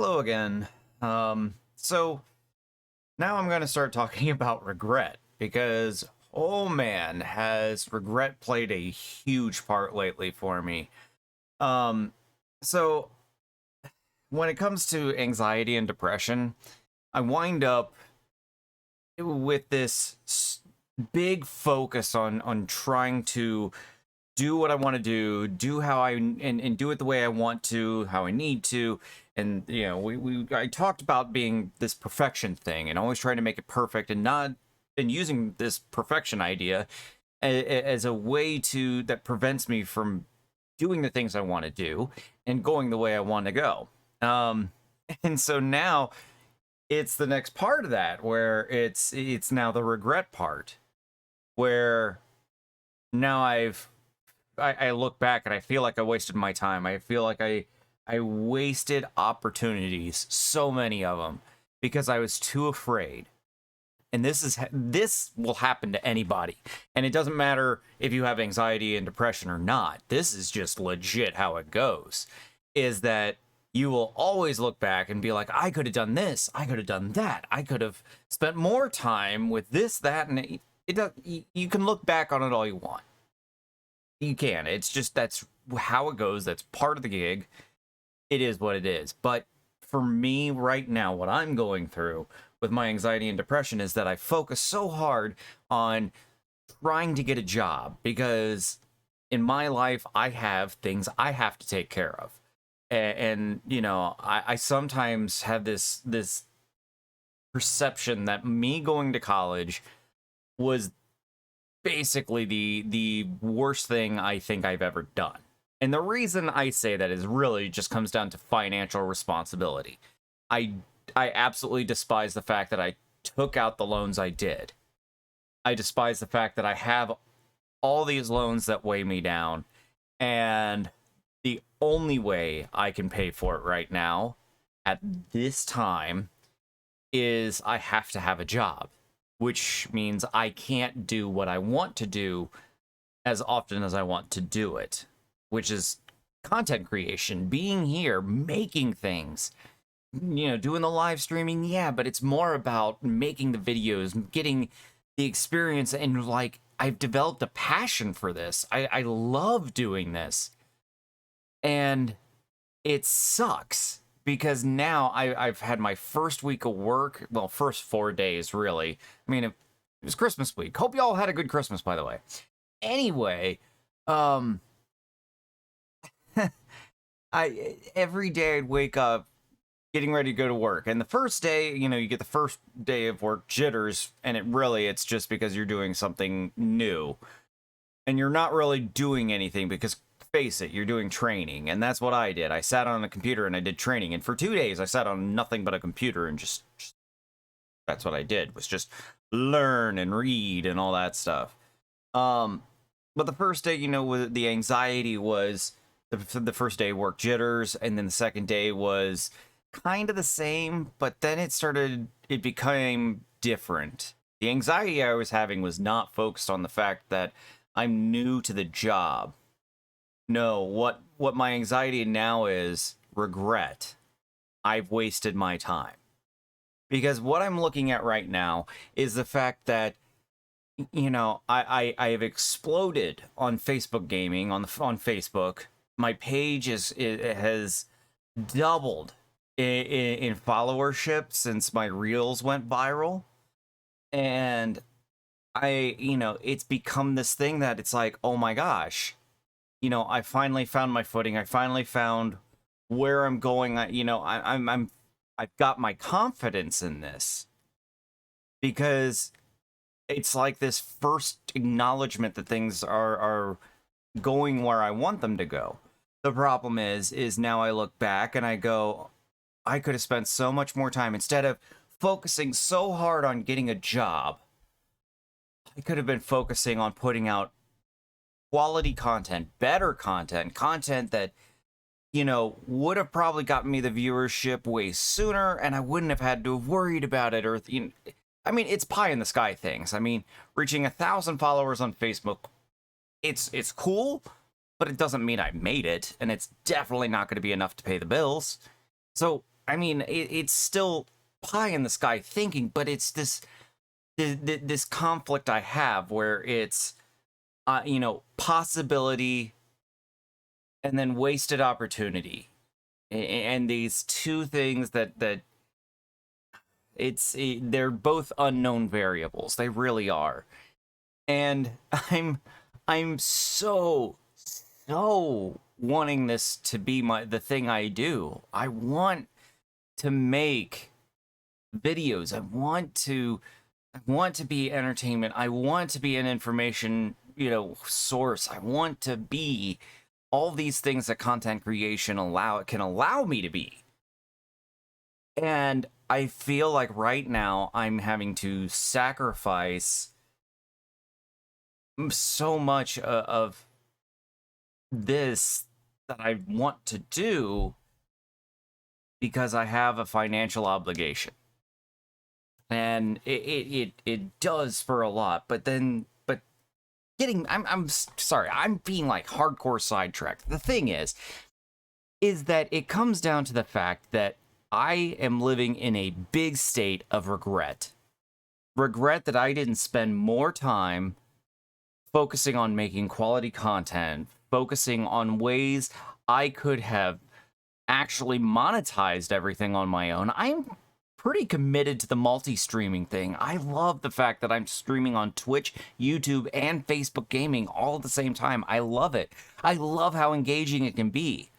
Hello again. So now I'm going to start talking about regret because, oh man, has regret played a huge part lately for me. Um, so when it comes to anxiety and depression, I wind up with big focus on trying to do what I want to do how and do it the way I want to, how I need to. And we I talked about being this perfection thing and always trying to make it perfect and using this perfection idea as a way to that prevents me from doing the things I want to do and going the way I want to go. Um and so now it's the next part of that where it's now the regret part where now I look back and I feel like I wasted my time. I feel like I wasted opportunities, so many of them, because I was too afraid. And this will happen to anybody. And it doesn't matter if you have anxiety and depression or not. This is just legit how it goes. Is that you will always look back and be like, I could have done this, I could have done that, I could have spent more time with this, that, and you can look back on it all you want. You can. It's just that's how it goes. That's part of the gig. It is what it is. But for me right now, what I'm going through with my anxiety and depression is that I focus so hard on trying to get a job because in my life I have things I have to take care of. And I sometimes have this perception that me going to college was basically the worst thing I think I've ever done. And the reason I say that is really just comes down to financial responsibility. I I absolutely despise the fact that I took out the loans I did. I despise the fact that I have all these loans that weigh me down, and the only way I can pay for it right now at this time is I have to have a job, which means I can't do what I want to do as often as I want to do it, which is content creation, being here, making things, doing the live streaming. Yeah, but it's more about making the videos, getting the experience, and like I've developed a passion for this. I love doing this. And it sucks because now I've had my first week of work. Well, first 4 days, really. I mean, it was Christmas week. Hope y'all had a good Christmas, by the way. Anyway, um, every day I'd wake up getting ready to go to work. And the first day, you get the first day of work jitters, and it's just because you're doing something new. And you're not really doing anything because face it, you're doing training. And that's what I did. I sat on a computer and I did training. And for 2 days I sat on nothing but a computer and just that's what I did, was just learn and read and all that stuff. But the first day, with the anxiety was the first day work jitters, and then the second day was kind of the same, but then it became different. The anxiety I was having was not focused on the fact that I'm new to the job. No, what my anxiety now is regret. I've wasted my time. Because what I'm looking at right now is the fact that I have exploded on Facebook gaming on Facebook. My page it has doubled in followership since my reels went viral. And it's become this thing that it's like, oh my gosh, I finally found my footing. I finally found where I'm going. I've got my confidence in this because it's like this first acknowledgement that things are going where I want them to go. The problem is now I look back and I go, I could have spent so much more time instead of focusing so hard on getting a job. I could have been focusing on putting out quality content, better content that, would have probably gotten me the viewership way sooner, and I wouldn't have had to have worried about it. Or, it's pie in the sky things. I mean, reaching 1,000 followers on Facebook, it's cool, but it doesn't mean I made it, and it's definitely not going to be enough to pay the bills. So I mean, it's still pie in the sky thinking, but it's this conflict I have where it's possibility and then wasted opportunity, and these two things that they're both unknown variables. They really are. And I'm so wanting this to be the thing I do. I want to make videos. I want to be entertainment. I want to be an information, source. I want to be all these things that content creation can allow me to be. And I feel like right now I'm having to sacrifice so much of this that I want to do because I have a financial obligation. And it does spur a lot, but I'm sorry, I'm being like hardcore sidetracked. The thing is that it comes down to the fact that I am living in a big state of regret. Regret that I didn't spend more time focusing on making quality content, focusing on ways I could have actually monetized everything on my own. I'm pretty committed to the multi-streaming thing. I love the fact that I'm streaming on Twitch, YouTube, and Facebook Gaming all at the same time. I love it. I love how engaging it can be.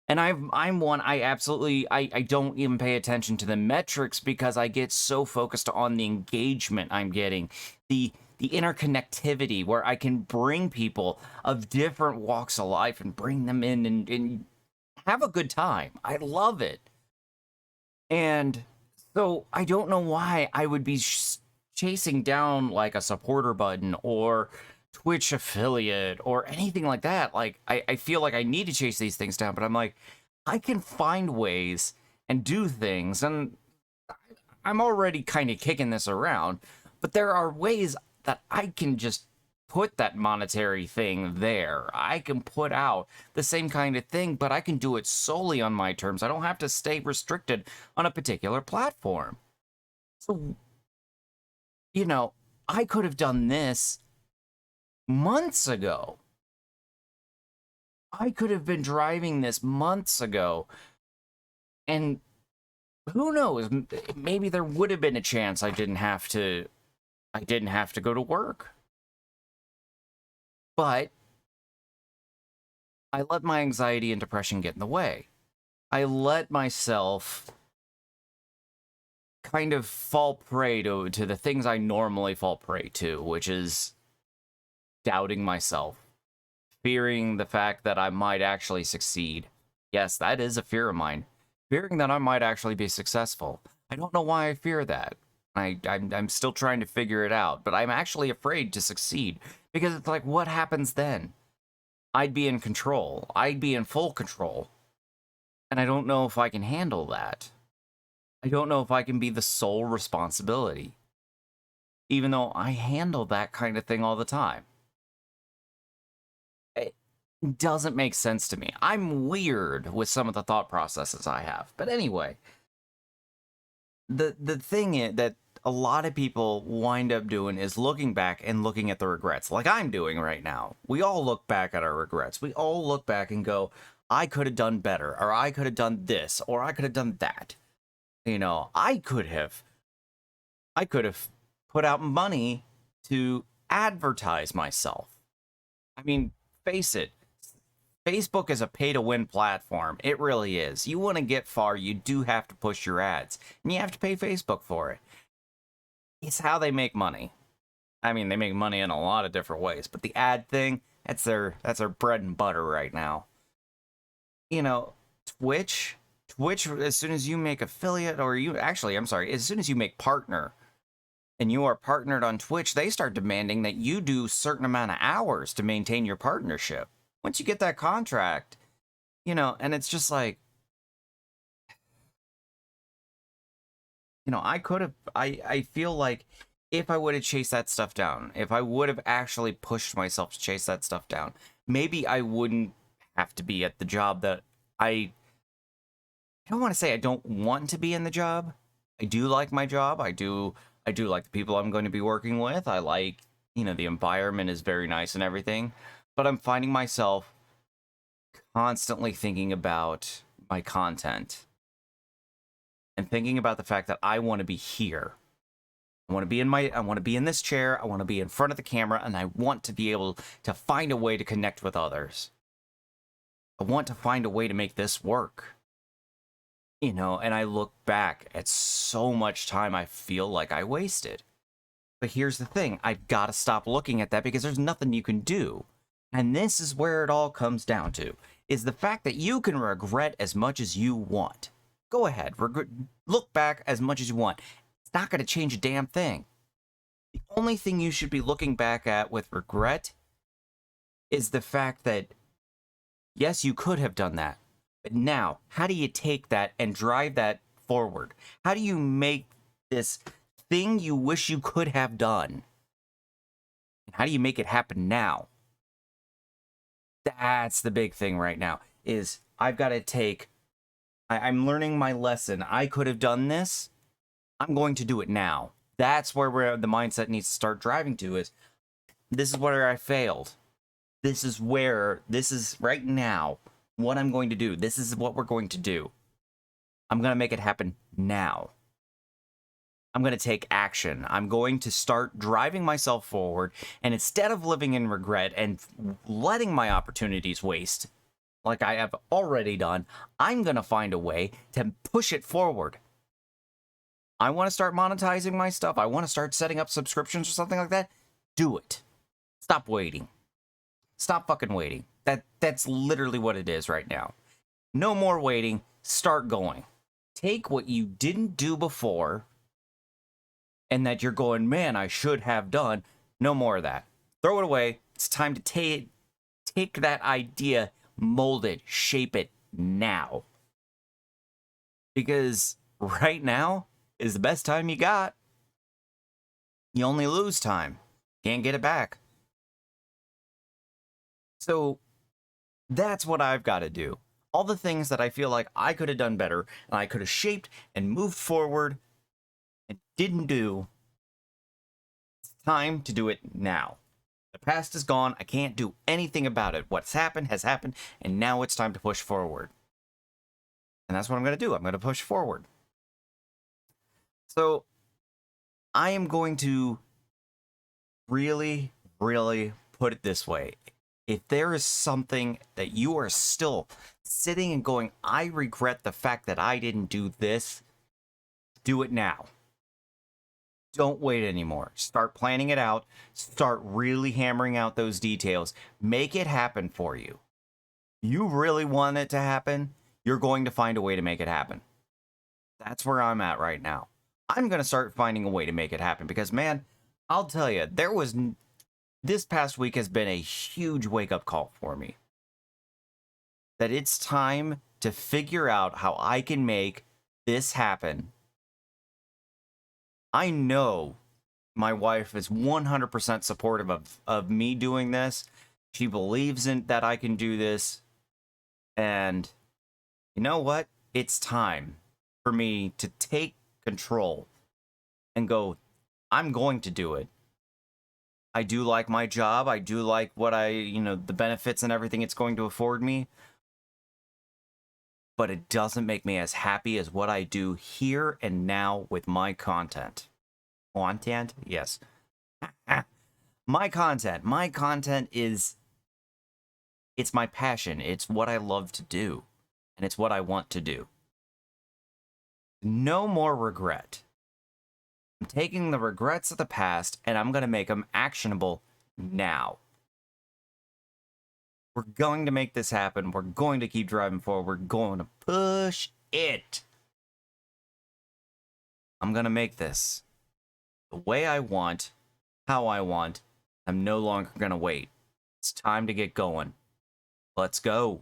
And I'm one, I don't even pay attention to the metrics because I get so focused on the engagement I'm getting, the interconnectivity where I can bring people of different walks of life and bring them in and have a good time. I love it. And so I don't know why I would be chasing down like a supporter button or Twitch affiliate or anything like that. Like, I feel like I need to chase these things down, but I'm like, I can find ways and do things, and I'm already kind of kicking this around, but there are ways that I can just put that monetary thing there. I can put out the same kind of thing, but I can do it solely on my terms. I don't have to stay restricted on a particular platform. So, I could have done this months ago. I could have been driving this months ago. And who knows, maybe there would have been a chance I didn't have to go to work. But I let my anxiety and depression get in the way. I let myself kind of fall prey to the things I normally fall prey to, which is doubting myself, fearing the fact that I might actually succeed. Yes, that is a fear of mine. Fearing that I might actually be successful. I don't know why I fear that. I'm still trying to figure it out, but I'm actually afraid to succeed because it's like, what happens then? I'd be in control. I'd be in full control. And I don't know if I can handle that. I don't know if I can be the sole responsibility, even though I handle that kind of thing all the time. It doesn't make sense to me. I'm weird with some of the thought processes I have. But anyway, the thing is that a lot of people wind up doing is looking back and looking at the regrets, like I'm doing right now. We all look back at our regrets. We all look back and go, I could have done better, or I could have done this, or I could have done that. I could have put out money to advertise myself. I mean, face it, Facebook is a pay-to-win platform. It really is. You want to get far, you do have to push your ads, and you have to pay Facebook for it. It's how they make money. I mean, they make money in a lot of different ways, but the ad thing, that's their bread and butter right now. Twitch, as soon as you make affiliate, or as soon as you make partner, and you are partnered on Twitch, they start demanding that you do a certain amount of hours to maintain your partnership. Once you get that contract, and it's just like, I feel like if I would have chased that stuff down, if I would have actually pushed myself to chase that stuff down, maybe I wouldn't have to be at the job that I I don't want to say I don't want to be in the job. I do like my job. I do like the people I'm going to be working with. I like, the environment is very nice and everything. But I'm finding myself constantly thinking about my content and thinking about the fact that I want to be here. I want to be in this chair. I want to be in front of the camera, and I want to be able to find a way to connect with others. I want to find a way to make this work. And I look back at so much time I feel like I wasted. But here's the thing, I've got to stop looking at that because there's nothing you can do. And this is where it all comes down to, is the fact that you can regret as much as you want. Go ahead, look back as much as you want. It's not going to change a damn thing. The only thing you should be looking back at with regret is the fact that, yes, you could have done that. But now, how do you take that and drive that forward? How do you make this thing you wish you could have done? And how do you make it happen now? That's the big thing right now, is I've got to I'm learning my lesson. I could have done this. I'm going to do it now. That's where the mindset needs to start driving to, is this is where I failed. This is right now what I'm going to do. This is what we're going to do. I'm going to make it happen now. I'm going to take action. I'm going to start driving myself forward. And instead of living in regret and letting my opportunities waste, like I have already done, I'm going to find a way to push it forward. I want to start monetizing my stuff. I want to start setting up subscriptions or something like that. Do it. Stop waiting. Stop fucking waiting. That's literally what it is right now. No more waiting. Start going. Take what you didn't do before and that you're going, man, I should have done. No more of that. Throw it away. It's time to take that idea, mold it, shape it now. Because right now is the best time you got. You only lose time. Can't get it back. So that's what I've got to do. All the things that I feel like I could have done better and I could have shaped and moved forward and didn't do. It's time to do it now. The past is gone. I can't do anything about it. What's happened has happened, and now it's time to push forward. And that's what I'm going to do. I'm going to push forward. So I am going to really, really put it this way. If there is something that you are still sitting and going, I regret the fact that I didn't do this, do it now. Don't wait anymore. Start planning it out. Start really hammering out those details. Make it happen for you. You really want it to happen, you're going to find a way to make it happen. That's where I'm at right now. I'm going to start finding a way to make it happen because, man, I'll tell you, this past week has been a huge wake-up call for me. That it's time to figure out how I can make this happen. I know my wife is 100% supportive of me doing this. She believes in that I can do this. And you know what? It's time for me to take control and go, I'm going to do it. I do like my job. I do like what the benefits and everything it's going to afford me. But it doesn't make me as happy as what I do here and now with my content. Content? Yes. My content. My content it's my passion. It's what I love to do. And it's what I want to do. No more regret. I'm taking the regrets of the past and I'm going to make them actionable now. We're going to make this happen. We're going to keep driving forward. We're going to push it. I'm going to make this the way I want, how I want. I'm no longer going to wait. It's time to get going. Let's go.